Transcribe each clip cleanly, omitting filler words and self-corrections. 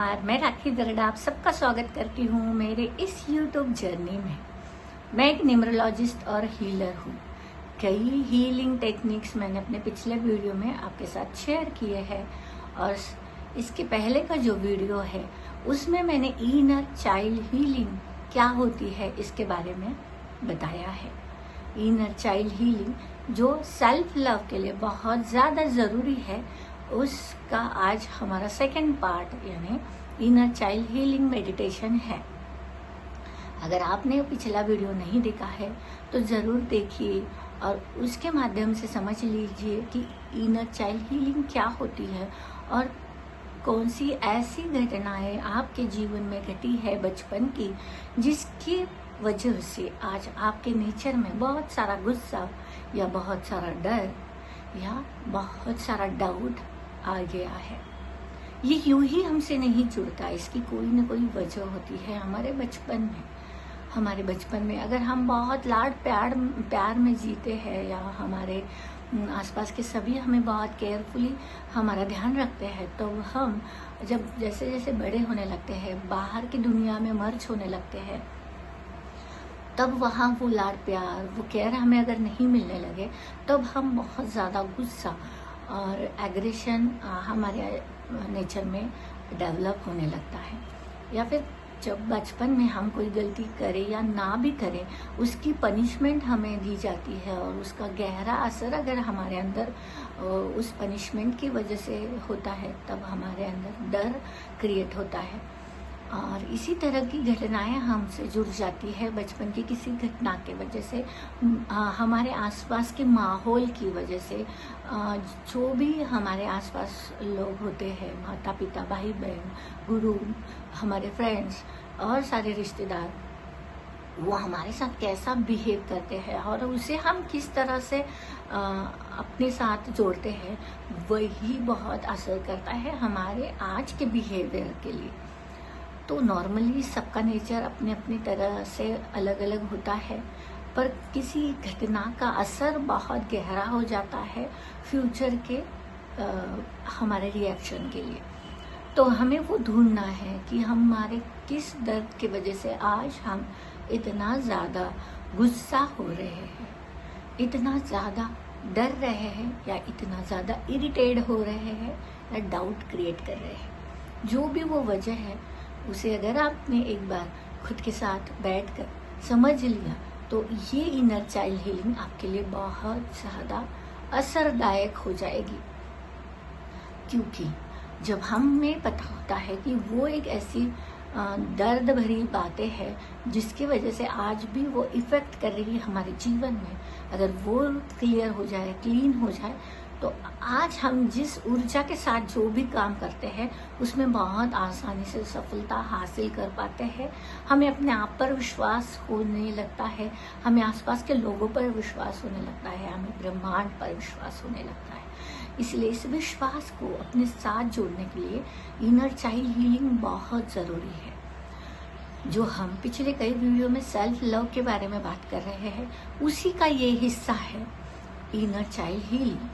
और मैं राखी दरड़ा आप सबका स्वागत करती हूँ मेरे इस यूट्यूब जर्नी में। मैं एक न्यूमरोलॉजिस्ट और हीलर हूँ। कई हीलिंग टेक्निक्स मैंने अपने पिछले वीडियो में आपके साथ शेयर किए हैं और इसके पहले का जो वीडियो है उसमें मैंने इनर चाइल्ड हीलिंग क्या होती है इसके बारे में बताया है। इनर चाइल्ड हीलिंग जो सेल्फ लव के लिए बहुत ज़्यादा ज़रूरी है, उसका आज हमारा सेकंड पार्ट यानी इनर चाइल्ड हीलिंग मेडिटेशन है। अगर आपने पिछला वीडियो नहीं देखा है तो ज़रूर देखिए और उसके माध्यम से समझ लीजिए कि इनर चाइल्ड हीलिंग क्या होती है और कौन सी ऐसी घटनाएं आपके जीवन में घटी है बचपन की जिसकी वजह से आज आपके नेचर में बहुत सारा गुस्सा या बहुत सारा डर या बहुत सारा डाउट आ गया है। ये यूं ही हमसे नहीं जुड़ता, इसकी कोई न कोई वजह होती है हमारे बचपन में अगर हम बहुत लाड प्यार में जीते हैं या हमारे आसपास के सभी हमें बहुत केयरफुली हमारा ध्यान रखते हैं, तो हम जब जैसे जैसे बड़े होने लगते हैं, बाहर की दुनिया में मर्ज होने लगते हैं, तब वहाँ वो लाड प्यार वो केयर हमें अगर नहीं मिलने लगे तब हम बहुत ज़्यादा गुस्सा और एग्रेशन हमारे नेचर में डेवलप होने लगता है। या फिर जब बचपन में हम कोई गलती करें या ना भी करें उसकी पनिशमेंट हमें दी जाती है और उसका गहरा असर अगर हमारे अंदर उस पनिशमेंट की वजह से होता है, तब हमारे अंदर डर क्रिएट होता है और इसी तरह की घटनाएं हमसे जुड़ जाती है बचपन की किसी घटना के वजह से, हमारे आसपास के माहौल की वजह से। जो भी हमारे आसपास लोग होते हैं, माता पिता, भाई बहन, गुरु, हमारे फ्रेंड्स और सारे रिश्तेदार, वो हमारे साथ कैसा बिहेव करते हैं और उसे हम किस तरह से अपने साथ जोड़ते हैं, वही बहुत असर करता है हमारे आज के बिहेवियर के लिए। तो नॉर्मली सबका नेचर अपने अपनी तरह से अलग अलग होता है, पर किसी घटना का असर बहुत गहरा हो जाता है फ्यूचर के हमारे रिएक्शन के लिए। तो हमें वो ढूंढना है कि हमारे किस दर्द की वजह से आज हम इतना ज़्यादा गुस्सा हो रहे हैं, इतना ज़्यादा डर रहे हैं या इतना ज़्यादा इरिटेट हो रहे हैं या डाउट क्रिएट कर रहे हैं। जो भी वो वजह है उसे अगर आपने एक बार खुद के साथ बैठकर समझ लिया तो ये इनर चाइल्ड हीलिंग आपके लिए बहुत ज़्यादा असरदायक हो जाएगी। क्योंकि जब हमें पता होता है कि वो एक ऐसी दर्द भरी बातें हैं जिसकी वजह से आज भी वो इफ़ेक्ट कर रही है हमारे जीवन में, अगर वो क्लियर हो जाए, क्लीन हो जाए, तो आज हम जिस ऊर्जा के साथ जो भी काम करते हैं उसमें बहुत आसानी से सफलता हासिल कर पाते हैं। हमें अपने आप पर विश्वास होने लगता है, हमें आसपास के लोगों पर विश्वास होने लगता है, हमें ब्रह्मांड पर विश्वास होने लगता है। इसलिए इस विश्वास को अपने साथ जोड़ने के लिए इनर चाइल्ड हीलिंग बहुत ज़रूरी है। जो हम पिछले कई वीडियो में सेल्फ लव के बारे में बात कर रहे हैं, उसी का ये हिस्सा है इनर चाइल्ड हीलिंग।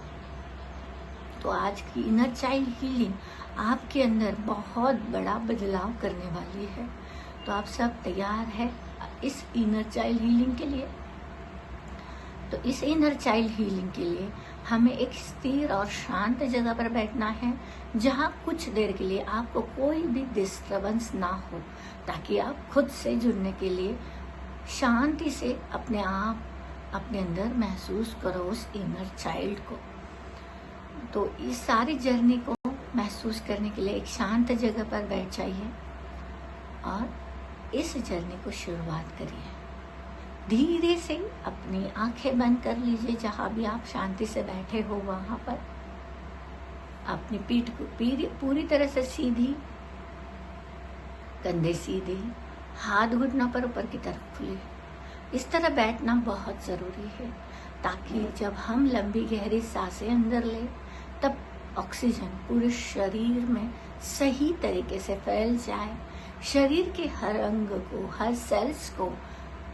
तो आज की इनर चाइल्ड हीलिंग आपके अंदर बहुत बड़ा बदलाव करने वाली है। तो आप सब तैयार हैं इस इनर चाइल्ड हीलिंग के लिए? तो इस इनर चाइल्ड हीलिंग के लिए हमें एक स्थिर और शांत जगह पर बैठना है जहां कुछ देर के लिए आपको कोई भी डिस्टर्बेंस ना हो, ताकि आप खुद से जुड़ने के लिए शांति से अपने आप अपने अंदर महसूस करो उस इनर चाइल्ड को। तो इस सारी जर्नी को महसूस करने के लिए एक शांत जगह पर बैठ जाइए और इस जर्नी को शुरुआत करिए। धीरे से अपनी आंखें बंद कर लीजिए, जहाँ भी आप शांति से बैठे हो वहाँ पर अपनी पीठ को पूरी तरह से सीधी, कंधे सीधे, हाथ घुटनों पर ऊपर की तरफ खुले। इस तरह बैठना बहुत ज़रूरी है ताकि जब हम लंबी गहरी सांसें अंदर लें तब ऑक्सीजन पूरे शरीर में सही तरीके से फैल जाए, शरीर के हर अंग को, हर सेल्स को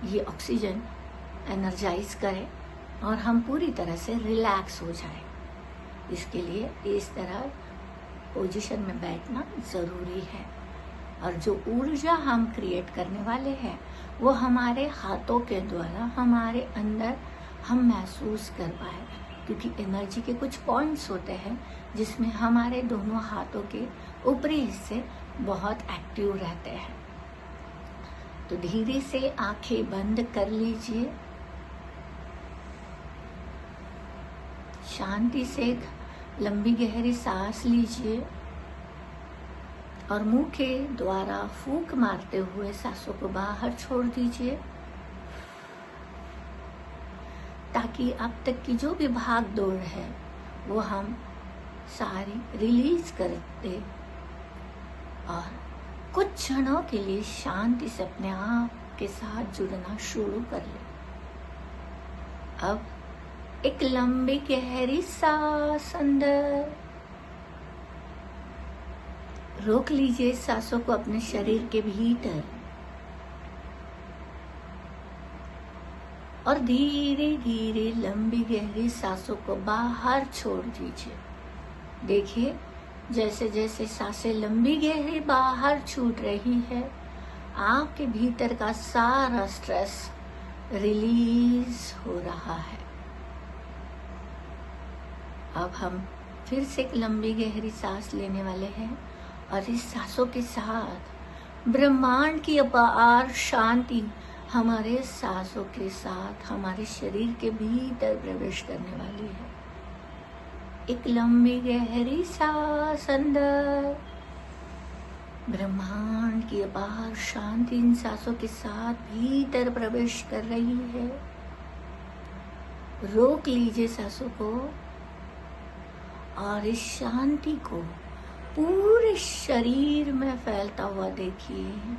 ये ऑक्सीजन एनर्जाइज करे और हम पूरी तरह से रिलैक्स हो जाए। इसके लिए इस तरह पोजीशन में बैठना ज़रूरी है। और जो ऊर्जा हम क्रिएट करने वाले हैं वो हमारे हाथों के द्वारा हमारे अंदर हम महसूस कर पाए, क्योंकि एनर्जी के कुछ पॉइंट्स होते हैं जिसमें हमारे दोनों हाथों के ऊपरी हिस्से बहुत एक्टिव रहते हैं। तो धीरे से आंखें बंद कर लीजिए, शांति से एक लंबी गहरी सांस लीजिए और मुंह के द्वारा फूंक मारते हुए सांसों को बाहर छोड़ दीजिए, ताकि अब तक की जो भी भाग दौड़ है वो हम सारी रिलीज कर दे और कुछ क्षणों के लिए शांति से अपने आप के साथ जुड़ना शुरू कर ले। अब एक लंबी गहरी सांस अंदर रोक लीजिए, सांसों को अपने शरीर के भीतर और धीरे धीरे लंबी गहरी सांसों को बाहर छोड़ दीजिए। देखिए जैसे जैसे सांसें लंबी गहरी बाहर छूट रही है, आपके भीतर का सारा स्ट्रेस रिलीज हो रहा है। अब हम फिर से एक लंबी गहरी सांस लेने वाले हैं और इस सांसों के साथ ब्रह्मांड की अपार शांति हमारे सांसों के साथ हमारे शरीर के भीतर प्रवेश करने वाली है। एक लंबी गहरी सांस अंदर, ब्रह्मांड की अपार शांति इन सांसों के साथ भीतर प्रवेश कर रही है। रोक लीजिए सांसों को और इस शांति को पूरे शरीर में फैलता हुआ देखिए।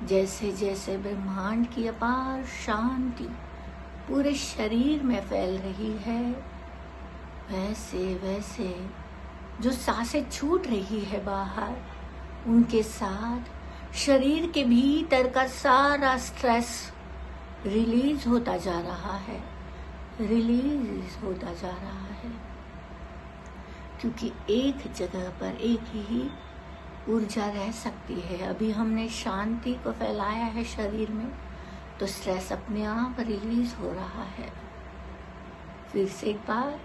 जैसे जैसे ब्रह्मांड की अपार शांति पूरे शरीर में फैल रही है, वैसे वैसे जो सांसें छूट रही है बाहर, उनके साथ शरीर के भीतर का सारा स्ट्रेस रिलीज होता जा रहा है, रिलीज होता जा रहा है। क्योंकि एक जगह पर एक ही ऊर्जा रह सकती है। अभी हमने शांति को फैलाया है शरीर में, तो स्ट्रेस अपने आप रिलीज हो रहा है। फिर से एक बार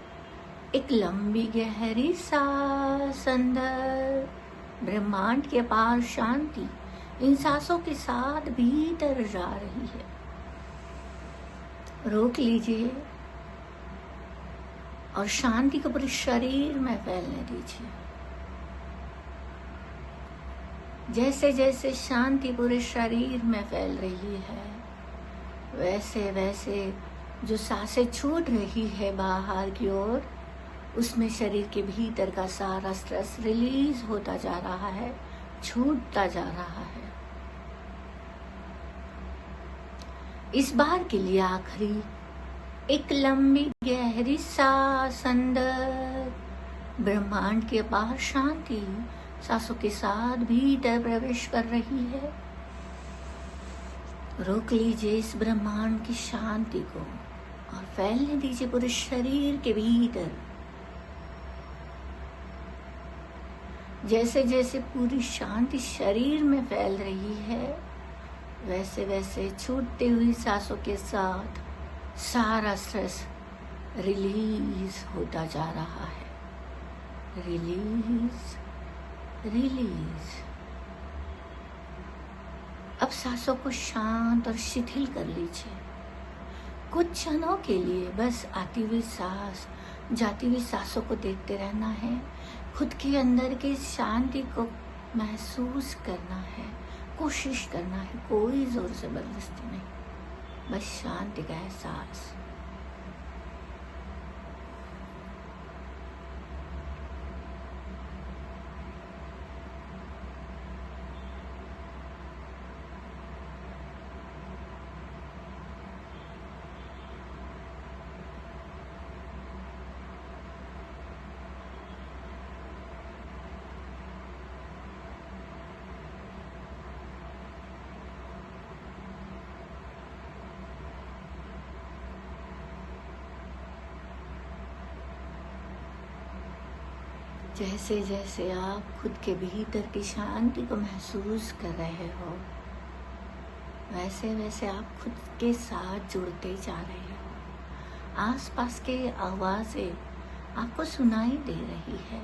एक लंबी गहरी सांस अंदर, ब्रह्मांड के पार शांति इन सांसों के साथ भीतर जा रही है। रोक लीजिए और शांति को पूरे शरीर में फैलने दीजिए। जैसे जैसे शांति पूरे शरीर में फैल रही है, वैसे वैसे जो सांसें छूट रही है बाहर की ओर, उसमें शरीर के भीतर का सारा स्ट्रेस रिलीज होता जा रहा है, छूटता जा रहा है। इस बार के लिए आखिरी एक लंबी गहरी सांस अंदर, ब्रह्मांड के अपार शांति सांसों के साथ भीतर प्रवेश कर रही है। रोक लीजिए इस ब्रह्मांड की शांति को और फैलने दीजिए पूरे शरीर के भीतर। जैसे जैसे पूरी शांति शरीर में फैल रही है, वैसे वैसे छूटती हुई सांसों के साथ सारा स्ट्रेस रिलीज होता जा रहा है। Release, release. अब सांसों को शांत और शिथिल कर लीजिए। कुछ क्षणों के लिए बस आती हुई सांस, जाती हुई सांसों को देखते रहना है। खुद के अंदर की शांति को महसूस करना है, कोशिश करना है, कोई जोर जबरदस्ती नहीं, बस शांति का एहसास। जैसे जैसे आप खुद के भीतर की शांति को महसूस कर रहे हो, वैसे वैसे आप खुद के साथ जुड़ते जा रहे हो। आसपास के आवाज़ें आपको सुनाई दे रही है,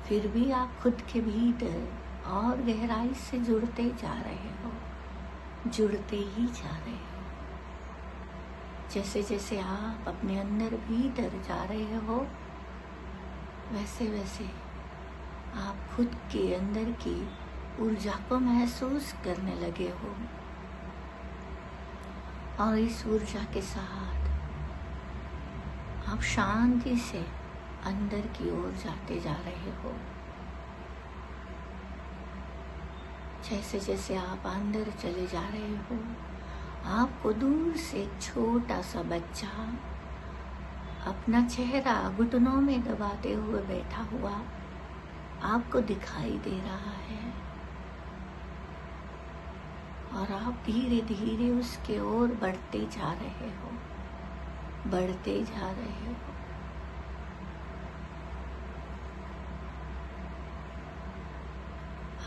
फिर भी आप खुद के भीतर और गहराई से जुड़ते जा रहे हो, जुड़ते ही जा रहे हो। जैसे जैसे आप अपने अंदर भीतर जा रहे हो, वैसे वैसे आप खुद के अंदर की ऊर्जा को महसूस करने लगे हो, और इस ऊर्जा के साथ आप शांति से अंदर की ओर जाते जा रहे हो। जैसे जैसे आप अंदर चले जा रहे हो, आपको दूर से एक छोटा सा बच्चा अपना चेहरा घुटनों में दबाते हुए बैठा हुआ आपको दिखाई दे रहा है, और आप धीरे धीरे उसके ओर बढ़ते जा रहे हो, बढ़ते जा रहे हो।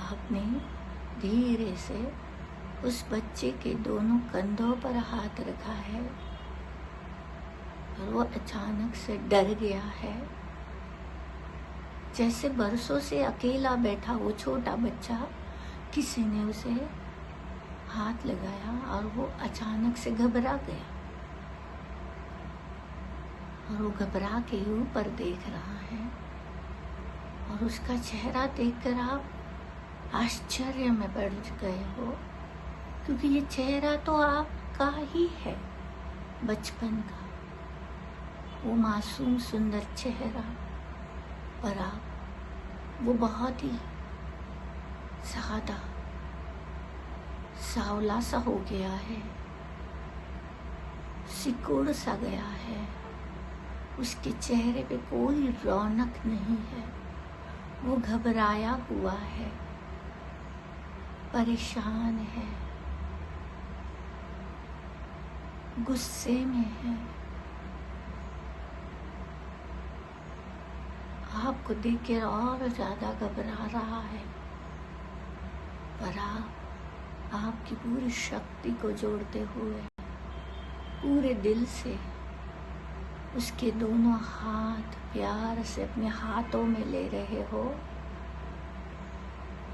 आपने धीरे से उस बच्चे के दोनों कंधों पर हाथ रखा है, और वो अचानक से डर गया है। जैसे बरसों से अकेला बैठा वो छोटा बच्चा, किसी ने उसे हाथ लगाया और वो अचानक से घबरा गया, और वो घबरा के ऊपर देख रहा है, और उसका चेहरा देखकर आप आश्चर्य में पड़ गए हो, क्योंकि ये चेहरा तो आपका ही है, बचपन का वो मासूम सुंदर चेहरा, पर आप वो बहुत ही ज़्यादा सांवला सा हो गया है, सिकुड़ सा गया है, उसके चेहरे पे कोई रौनक नहीं है, वो घबराया हुआ है, परेशान है, गुस्से में है। आपको देखकर और ज़्यादा घबरा रहा है, पर आप आपकी पूरी शक्ति को जोड़ते हुए पूरे दिल से उसके दोनों हाथ प्यार से अपने हाथों में ले रहे हो।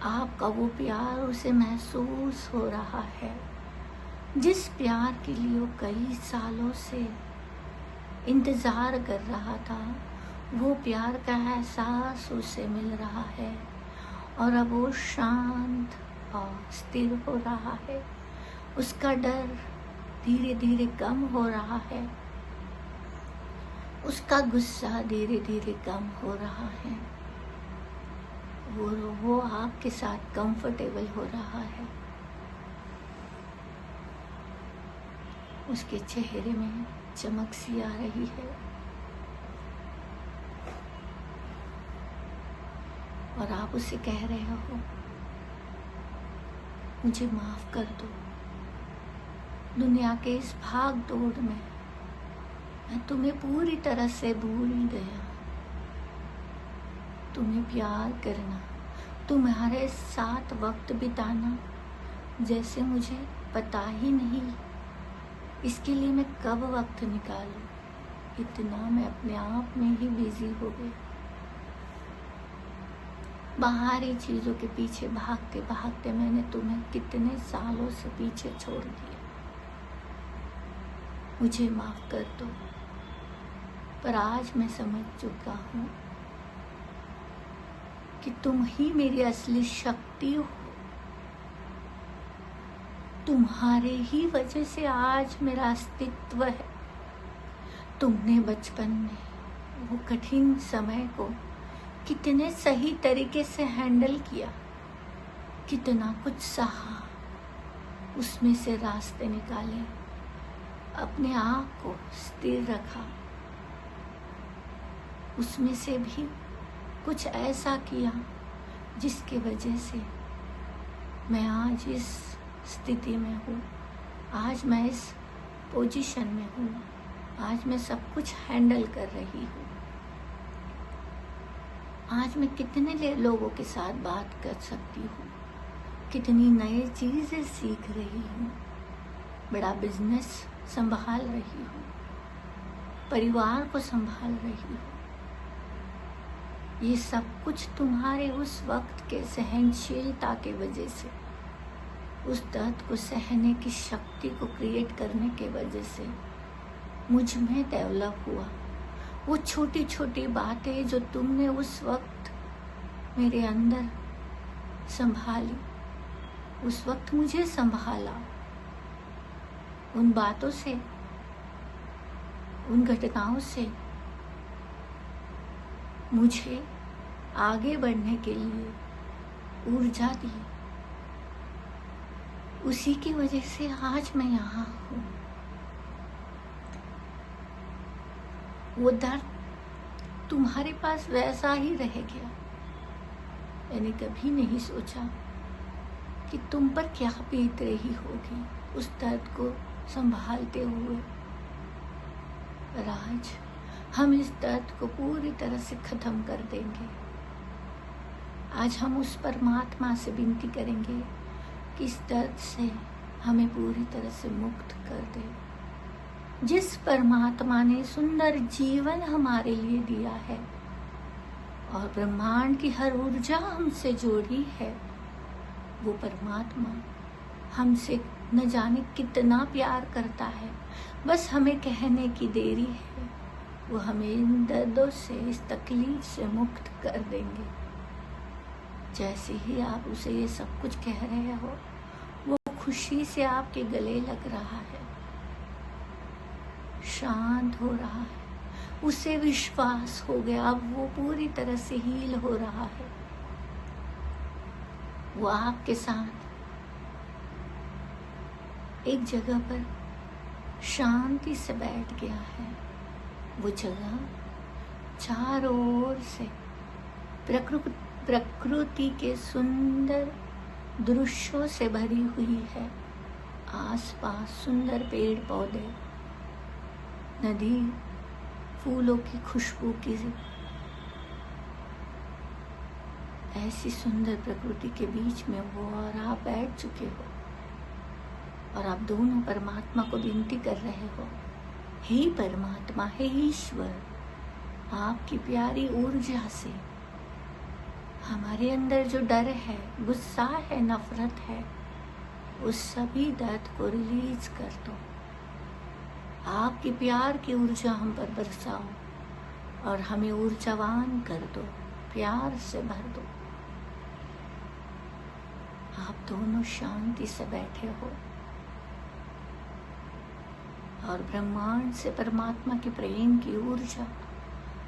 आपका वो प्यार उसे महसूस हो रहा है, जिस प्यार के लिए वो कई सालों से इंतज़ार कर रहा था, वो प्यार का एहसास उसे मिल रहा है, और अब वो शांत और स्थिर हो रहा है। उसका डर धीरे धीरे कम हो रहा है, उसका गुस्सा धीरे धीरे कम हो रहा है, वो आपके साथ कंफर्टेबल हो रहा है। उसके चेहरे में चमक सी आ रही है, और आप उसे कह रहे हो, मुझे माफ कर दो, दुनिया के इस भाग दौड़ में मैं तुम्हें पूरी तरह से भूल गया। तुम्हें प्यार करना, तुम्हारे साथ वक्त बिताना जैसे मुझे पता ही नहीं, इसके लिए मैं कब वक्त निकालूं, इतना मैं अपने आप में ही बिजी हो गई। बाहरी चीज़ों के पीछे भागते भागते मैंने तुम्हें कितने सालों से पीछे छोड़ दिया। मुझे माफ कर दो, पर आज मैं समझ चुका हूँ कि तुम ही मेरी असली शक्ति हो। तुम्हारे ही वजह से आज मेरा अस्तित्व है। तुमने बचपन में वो कठिन समय को कितने सही तरीके से हैंडल किया, कितना कुछ सहा, उसमें से रास्ते निकाले, अपने आप को स्थिर रखा, उसमें से भी कुछ ऐसा किया जिसकी वजह से मैं आज इस स्थिति में हूँ, आज मैं इस पोजीशन में हूँ, आज मैं सब कुछ हैंडल कर रही हूँ। आज मैं कितने लोगों के साथ बात कर सकती हूँ, कितनी नई चीज़ें सीख रही हूँ, बड़ा बिजनेस संभाल रही हूँ, परिवार को संभाल रही हूँ। ये सब कुछ तुम्हारे उस वक्त के सहनशीलता के वजह से, उस दर्द को सहने की शक्ति को क्रिएट करने के वजह से मुझ में डेवलप हुआ। वो छोटी छोटी बातें जो तुमने उस वक्त मेरे अंदर संभाली, उस वक्त मुझे संभाला, उन बातों से, उन घटनाओं से मुझे आगे बढ़ने के लिए ऊर्जा दी। उसी की वजह से आज मैं यहाँ हूँ। वो दर्द तुम्हारे पास वैसा ही रह गया। मैंने कभी नहीं सोचा कि तुम पर क्या बीत रही होगी उस दर्द को संभालते हुए। पर आज हम इस दर्द को पूरी तरह से खत्म कर देंगे। आज हम उस परमात्मा से विनती करेंगे कि इस दर्द से हमें पूरी तरह से मुक्त कर दे। जिस परमात्मा ने सुंदर जीवन हमारे लिए दिया है और ब्रह्मांड की हर ऊर्जा हमसे जोड़ी है, वो परमात्मा हमसे न जाने कितना प्यार करता है। बस हमें कहने की देरी है। वो हमें इन दर्दों से, इस तकलीफ से मुक्त कर देंगे। जैसे ही आप उसे ये सब कुछ कह रहे हो, वो खुशी से आपके गले लग रहा है, शांत हो रहा है। उसे विश्वास हो गया, अब वो पूरी तरह से हील हो रहा है। वो आपके साथ एक जगह पर शांति से बैठ गया है। वो जगह चारों ओर से प्रकृति के सुंदर दृश्यों से भरी हुई है। आसपास सुंदर पेड़ पौधे, नदी, फूलों की खुशबू की ऐसी सुंदर प्रकृति के बीच में वो और आप बैठ चुके हो और आप दोनों परमात्मा को विनती कर रहे हो, हे परमात्मा, हे ईश्वर, आपकी प्यारी ऊर्जा से हमारे अंदर जो डर है, गुस्सा है, नफरत है, उस सभी दर्द को रिलीज कर दो। आपकी प्यार की ऊर्जा हम पर बरसाओ और हमें ऊर्जावान कर दो, प्यार से भर दो। आप दोनों शांति से बैठे हो और ब्रह्मांड से परमात्मा के प्रेम की ऊर्जा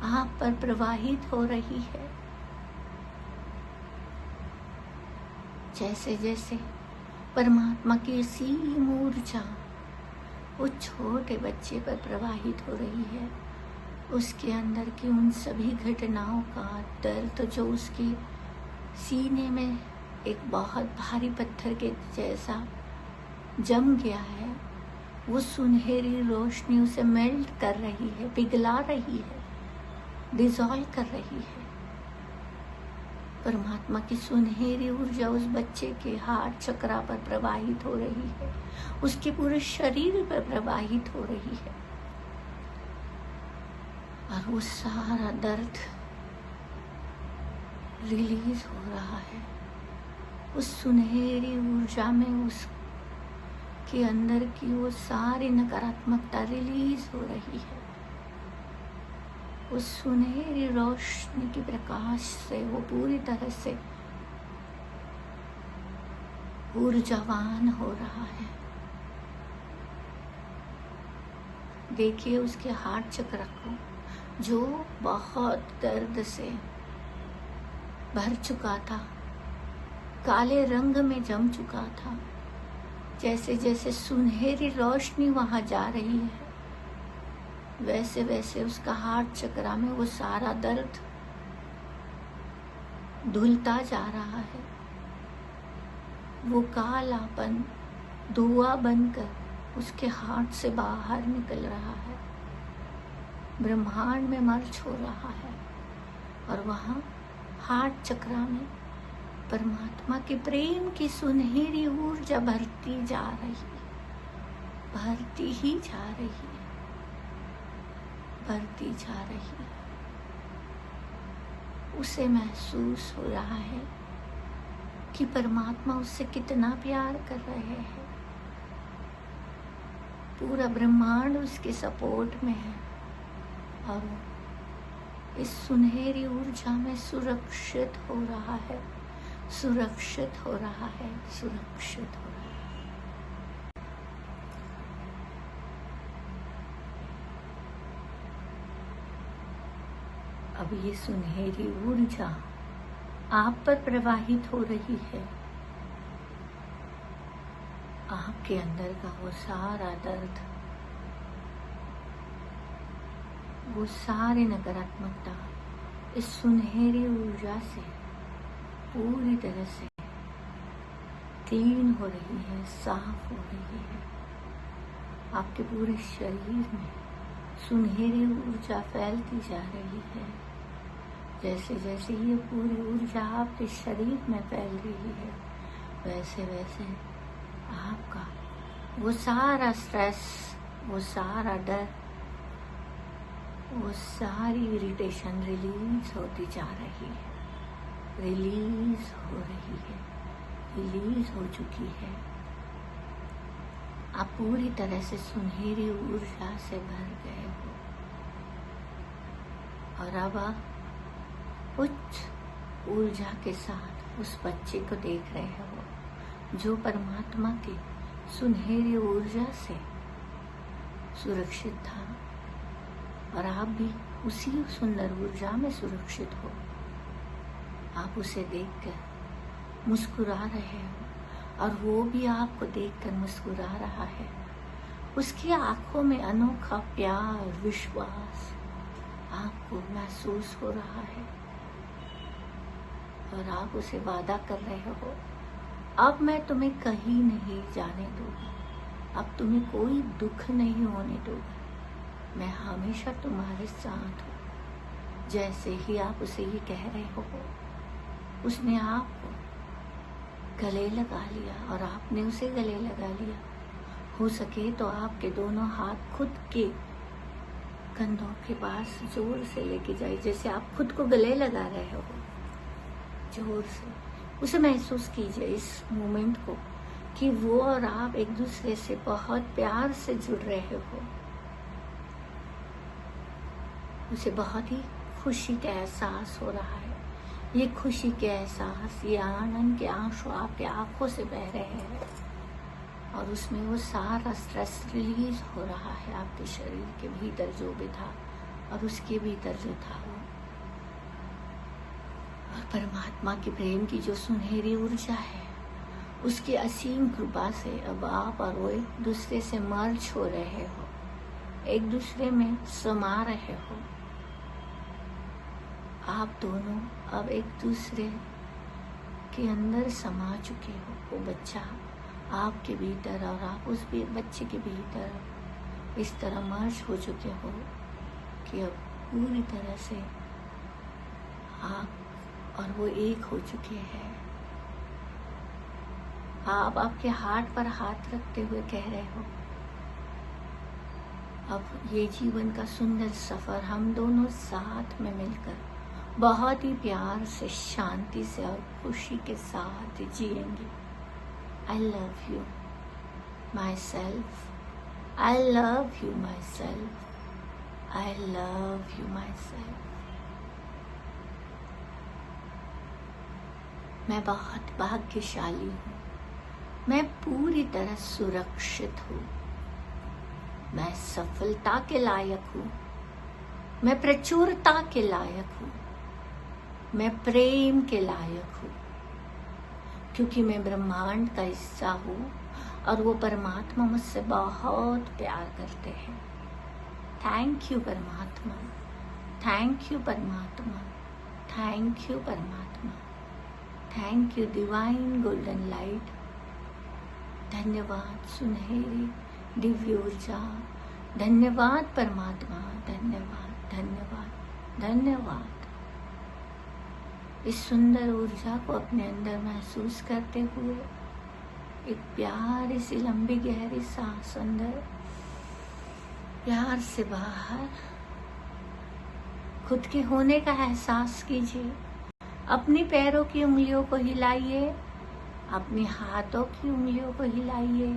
आप पर प्रवाहित हो रही है। जैसे जैसे परमात्मा की असीम ऊर्जा वो छोटे बच्चे पर प्रवाहित हो रही है, उसके अंदर की उन सभी घटनाओं का दर्द जो उसके सीने में एक बहुत भारी पत्थर के जैसा जम गया है, वो सुनहरी रोशनी उसे मेल्ट कर रही है, पिघला रही है, डिसॉल्व कर रही है। परमात्मा की सुनहरी ऊर्जा उस बच्चे के हार्ट चक्रा पर प्रवाहित हो रही है, उसके पूरे शरीर पर प्रवाहित हो रही है और वो सारा दर्द रिलीज हो रहा है। उस सुनहरी ऊर्जा में उसके अंदर की वो सारी नकारात्मकता रिलीज हो रही है। उस सुनहरी रोशनी के प्रकाश से वो पूरी तरह से ऊर्जावान हो रहा है। देखिए उसके हार्ट चक्र को, जो बहुत दर्द से भर चुका था, काले रंग में जम चुका था। जैसे जैसे सुनहरी रोशनी वहां जा रही है, वैसे वैसे उसका हार्ट चक्रा में वो सारा दर्द धुलता जा रहा है। वो कालापन धुआं बनकर उसके हार्ट से बाहर निकल रहा है, ब्रह्मांड में मर्ज हो रहा है और वहाँ हार्ट चक्र में परमात्मा के प्रेम की सुनहरी ऊर्जा भरती जा रही है, भरती ही जा रही है, भरती जा रही है। उसे महसूस हो रहा है कि परमात्मा उससे कितना प्यार कर रहे हैं। पूरा ब्रह्मांड उसके सपोर्ट में है और वो इस सुनहरी ऊर्जा में सुरक्षित हो रहा है, सुरक्षित हो रहा है, सुरक्षित हो रहा है। अब ये सुनहरी ऊर्जा आप पर प्रवाहित हो रही है। आपके अंदर का वो सारा दर्द, वो सारी नकारात्मकता इस सुनहरी ऊर्जा से पूरी तरह से क्लीन हो रही है, साफ हो रही है। आपके पूरे शरीर में सुनहरी ऊर्जा फैलती जा रही है। जैसे जैसे ये पूरी ऊर्जा आपके शरीर में फैल रही है, वैसे वैसे आपका वो सारा स्ट्रेस, वो सारा डर, वो सारी इरिटेशन रिलीज होती जा रही है, रिलीज हो रही है, रिलीज हो चुकी है। आप पूरी तरह से सुनहरी ऊर्जा से भर गए हो और अब आप उच्च ऊर्जा के साथ उस बच्चे को देख रहे हो जो परमात्मा की सुनहरी ऊर्जा से सुरक्षित था और आप भी उसी सुंदर ऊर्जा में सुरक्षित हो। आप उसे देखकर मुस्कुरा रहे हो और वो भी आपको देखकर मुस्कुरा रहा है। उसकी आंखों में अनोखा प्यार, विश्वास आपको महसूस हो रहा है और आप उसे वादा कर रहे हो, अब मैं तुम्हें कहीं नहीं जाने दूंगा, अब तुम्हें कोई दुख नहीं होने दूंगा, मैं हमेशा तुम्हारे साथ हूँ। जैसे ही आप उसे ये कह रहे हो, उसने आपको गले लगा लिया और आपने उसे गले लगा लिया। हो सके तो आपके दोनों हाथ खुद के कंधों के पास जोर से लेके जाइए, जैसे आप खुद को गले लगा रहे हो, जोर से उसे महसूस कीजिए इस मोमेंट को कि वो और आप एक दूसरे से बहुत प्यार से जुड़ रहे हो। उसे बहुत ही खुशी का एहसास हो रहा है। ये खुशी के एहसास, ये आनंद के आंसू आपके आंखों से बह रहे हैं और उसमें वो सारा स्ट्रेस रिलीज हो रहा है आपके शरीर के भीतर जो भी था और उसके भीतर जो था वो। और परमात्मा के प्रेम की जो सुनहरी ऊर्जा है, उसकी असीम कृपा से अब आप और वो एक दूसरे से मर्ज हो रहे हो, एक दूसरे में समा रहे हो। आप दोनों अब एक दूसरे के अंदर समा चुके हो। वो बच्चा आपके भीतर और आप उस बच्चे के भीतर इस तरह मर्ज हो चुके हो कि अब पूरी तरह से आप और वो एक हो चुके हैं। आप आपके हार्ट पर हाथ रखते हुए कह रहे हो, अब ये जीवन का सुंदर सफर हम दोनों साथ में मिलकर बहुत ही प्यार से, शांति से और खुशी के साथ जिएंगे। I love you myself. I love you myself. I love you myself. मैं बहुत भाग्यशाली हूँ। मैं पूरी तरह सुरक्षित हूँ। मैं सफलता के लायक हूँ। मैं प्रचुरता के लायक हूँ। मैं प्रेम के लायक हूँ, क्योंकि मैं ब्रह्मांड का हिस्सा हूँ और वो परमात्मा मुझसे बहुत प्यार करते हैं। थैंक यू परमात्मा, थैंक यू परमात्मा, थैंक यू परमात्मा, thank you divine golden light. धन्यवाद सुनहरी दिव्य ऊर्जा, धन्यवाद परमात्मा, धन्यवाद, धन्यवाद, धन्यवाद। इस सुंदर ऊर्जा को अपने अंदर महसूस करते हुए एक प्यारी सी लंबी गहरी सांस अंदर, प्यार से बाहर। खुद के होने का एहसास कीजिए। अपनी पैरों की उंगलियों को हिलाइए, अपने हाथों की उंगलियों को हिलाइए,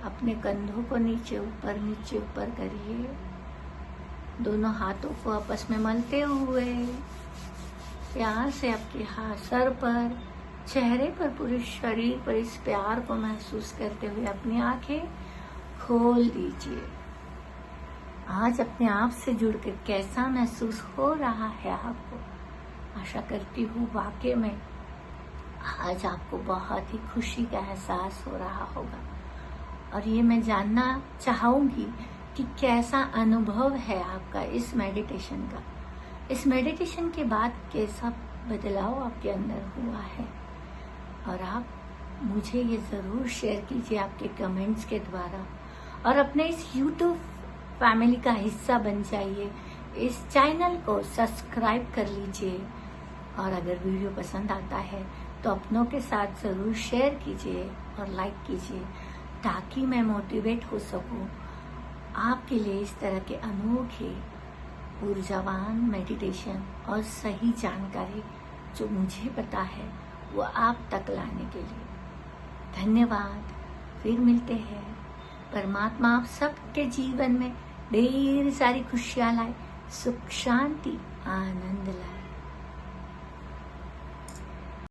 अपने कंधों को नीचे ऊपर करिए। दोनों हाथों को आपस में मलते हुए प्यार से आपके हाथ सर पर, चेहरे पर, पूरे शरीर पर इस प्यार को महसूस करते हुए अपनी आंखें खोल दीजिए। आज अपने आप से जुड़कर कैसा महसूस हो रहा है आपको? आशा करती हूँ वाकई में आज आपको बहुत ही खुशी का एहसास हो रहा होगा। और ये मैं जानना चाहूँगी कि कैसा अनुभव है आपका इस मेडिटेशन का। इस मेडिटेशन के बाद कैसा बदलाव आपके अंदर हुआ है, और आप मुझे ये ज़रूर शेयर कीजिए आपके कमेंट्स के द्वारा। और अपने इस YouTube फैमिली का हिस्सा बन जाइए। इस चैनल को सब्सक्राइब कर लीजिए, और अगर वीडियो पसंद आता है तो अपनों के साथ ज़रूर शेयर कीजिए और लाइक कीजिए, ताकि मैं मोटिवेट हो सकूं आपके लिए इस तरह के अनोखे ऊर्जावान मेडिटेशन और सही जानकारी जो मुझे पता है वो आप तक लाने के लिए। धन्यवाद। फिर मिलते हैं। परमात्मा आप सबके जीवन में ढेर सारी खुशियां लाए, सुख शांति आनंद लाए।